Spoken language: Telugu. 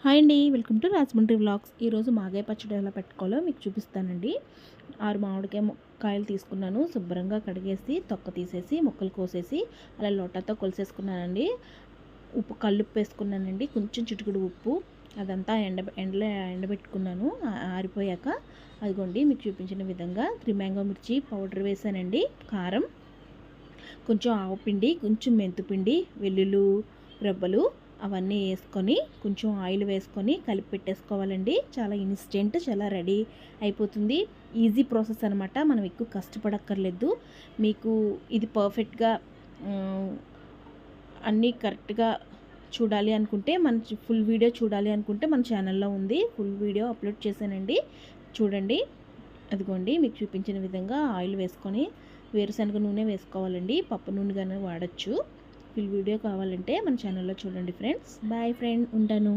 హాయ్ అండి, వెల్కమ్ టు రాజమండ్రి వ్లాగ్స్. ఈరోజు మాగాయ పచ్చడి ఎలా పెట్టుకోవాలో మీకు చూపిస్తానండి. 6 మామిడికాయ కాయలు తీసుకున్నాను. శుభ్రంగా కడిగేసి తొక్క తీసేసి ముక్కలు కోసేసి అలా లోటాతో కొలిసేసుకున్నానండి. ఉప్పు కల్లుప్పు వేసుకున్నానండి, కొంచెం చిటికెడు ఉప్పు. అదంతా ఎండలో ఎండబెట్టుకున్నాను. ఆరిపోయాక అదిగోండి మీకు చూపించిన విధంగా 3 మ్యాంగో మిర్చి పౌడర్ వేసానండి. కారం, కొంచెం ఆవపిండి, కొంచెం మెంతుపిండి, వెల్లుల్లి రెబ్బలు అవన్నీ వేసుకొని కొంచెం ఆయిల్ వేసుకొని కలిపి పెట్టేసుకోవాలండి. చాలా ఇన్స్టెంట్, చాలా రెడీ అయిపోతుంది. ఈజీ ప్రాసెస్ అనమాట. మనం ఎక్కువ కష్టపడక్కర్లేదు. మీకు ఇది పర్ఫెక్ట్గా అన్నీ కరెక్ట్గా చూడాలి అనుకుంటే ఫుల్ వీడియో చూడాలి అనుకుంటే మన ఛానల్లో ఉంది. ఫుల్ వీడియో అప్లోడ్ చేశానండి, చూడండి. అదిగోండి మీకు చూపించిన విధంగా ఆయిల్ వేసుకొని వేరుశనగ నూనె వేసుకోవాలండి. పప్పు నూనె కానీ వాడచ్చు. ఫుల్ వీడియో కావాలంటే మన ఛానల్లో చూడండి ఫ్రెండ్స్. బాయ్ ఫ్రెండ్, ఉంటాను.